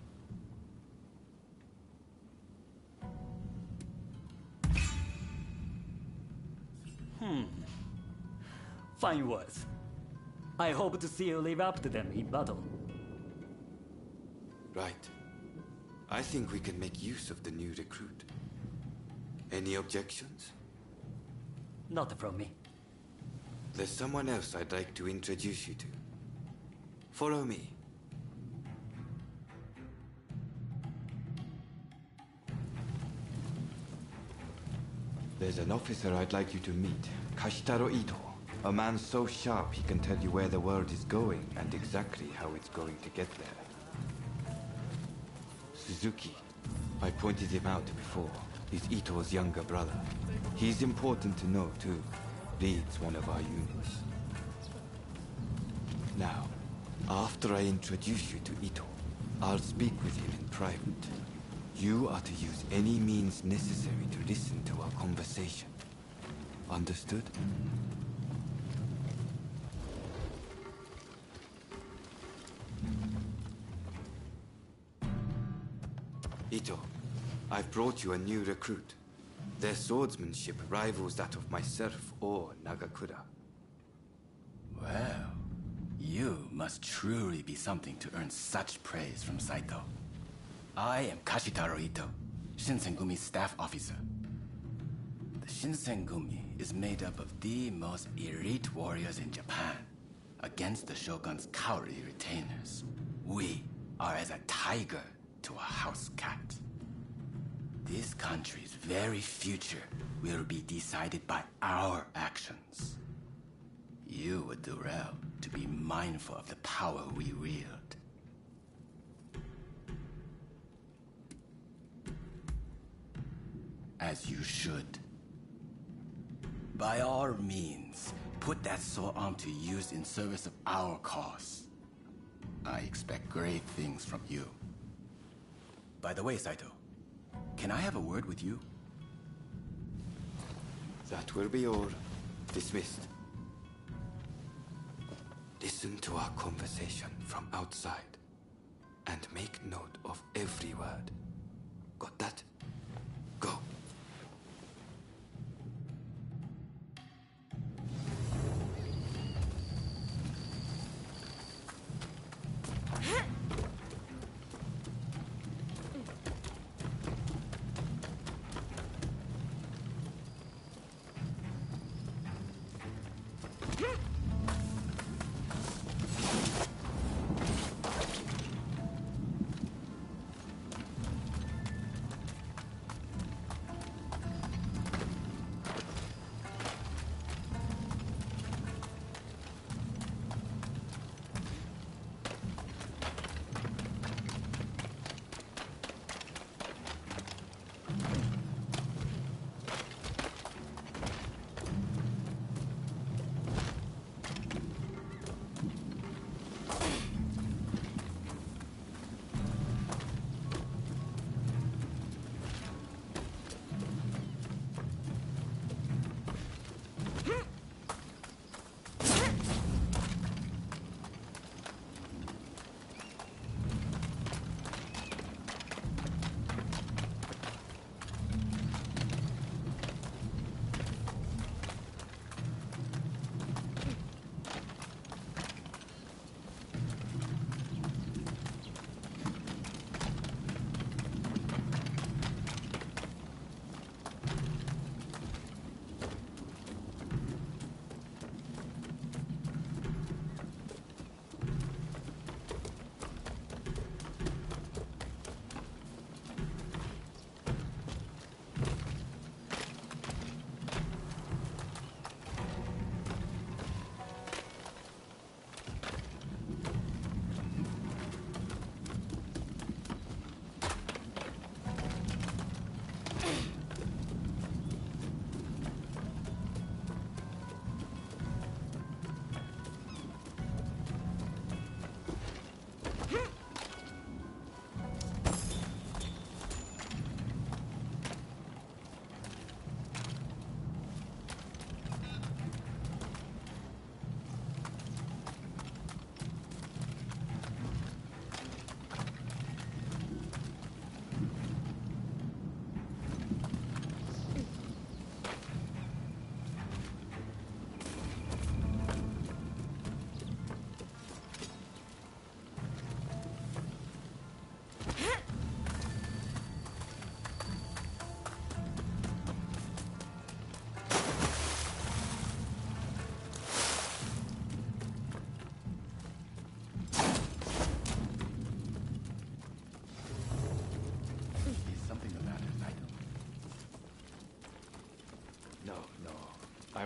Fine words. I hope to see you live up to them in battle. Right. I think we can make use of the new recruit. Any objections? Not from me. There's someone else I'd like to introduce you to. Follow me. There's an officer I'd like you to meet, Kashitaro Ito. A man so sharp he can tell you where the world is going and exactly how it's going to get there. Suzuki. I pointed him out before. He's Ito's younger brother. He's important to know, too. Leads one of our units. Now, after I introduce you to Ito, I'll speak with him in private. You are to use any means necessary to listen to our conversation. Understood? Ito, I've brought you a new recruit. Their swordsmanship rivals that of myself or Nagakura. Well, you must truly be something to earn such praise from Saito. I am Kashitaro Ito, Shinsengumi's staff officer. The Shinsengumi is made up of the most elite warriors in Japan. Against the Shogun's cowardly retainers, we are as a tiger to a house cat. This country's very future will be decided by our actions. You would do well to be mindful of the power we wield. As you should. By all means, put that sword arm to use in service of our cause. I expect great things from you. By the way, Saito, can I have a word with you? That will be all. Dismissed. Listen to our conversation from outside and make note of every word. Got that? Go.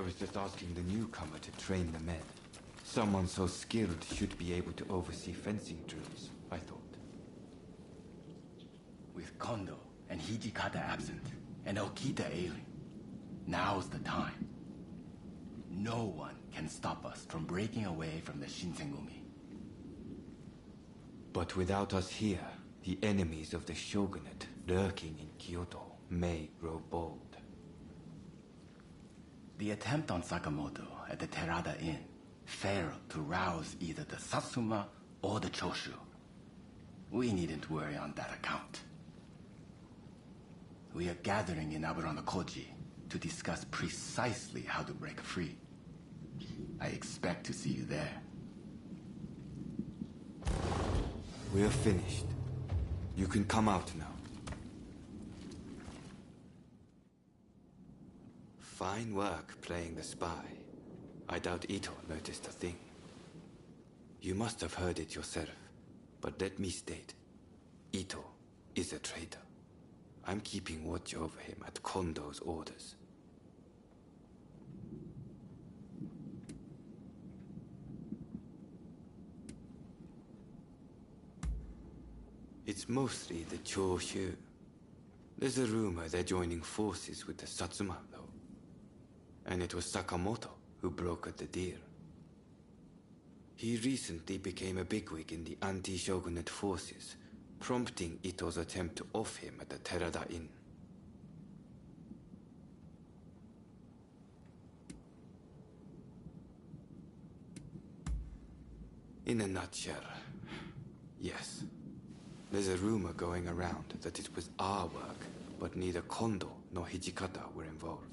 I was just asking the newcomer to train the men. Someone so skilled should be able to oversee fencing drills, I thought. With Kondo and Hijikata absent, and Okita ailing, now's the time. No one can stop us from breaking away from the Shinsengumi. But without us here, the enemies of the shogunate lurking in Kyoto may grow bold. The attempt on Sakamoto at the Terada Inn failed to rouse either the Satsuma or the Choshu. We needn't worry on that account. We are gathering in Aburano-Koji to discuss precisely how to break free. I expect to see you there. We're finished. You can come out now. Fine work playing the spy. I doubt Ito noticed a thing. You must have heard it yourself, but let me state, Ito is a traitor. I'm keeping watch over him at Kondo's orders. It's mostly the Choshu. There's a rumor they're joining forces with the Satsuma, though. And it was Sakamoto who brokered the deal. He recently became a bigwig in the anti-shogunate forces, prompting Ito's attempt to off him at the Terada Inn. In a nutshell, yes. There's a rumor going around that it was our work, but neither Kondo nor Hijikata were involved.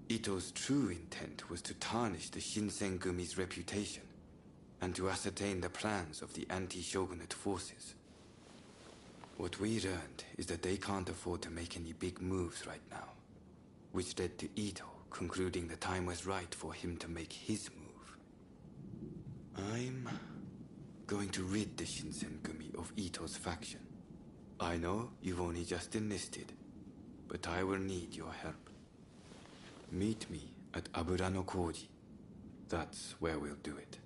Ito's true intent was to tarnish the Shinsengumi's reputation and to ascertain the plans of the anti-shogunate forces. What we learned is that they can't afford to make any big moves right now, which led to Ito concluding the time was right for him to make his move. I'm going to rid the Shinsengumi of Ito's faction. I know you've only just enlisted, but I will need your help. Meet me at Aburano-Koji. That's where we'll do it.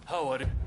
How are you?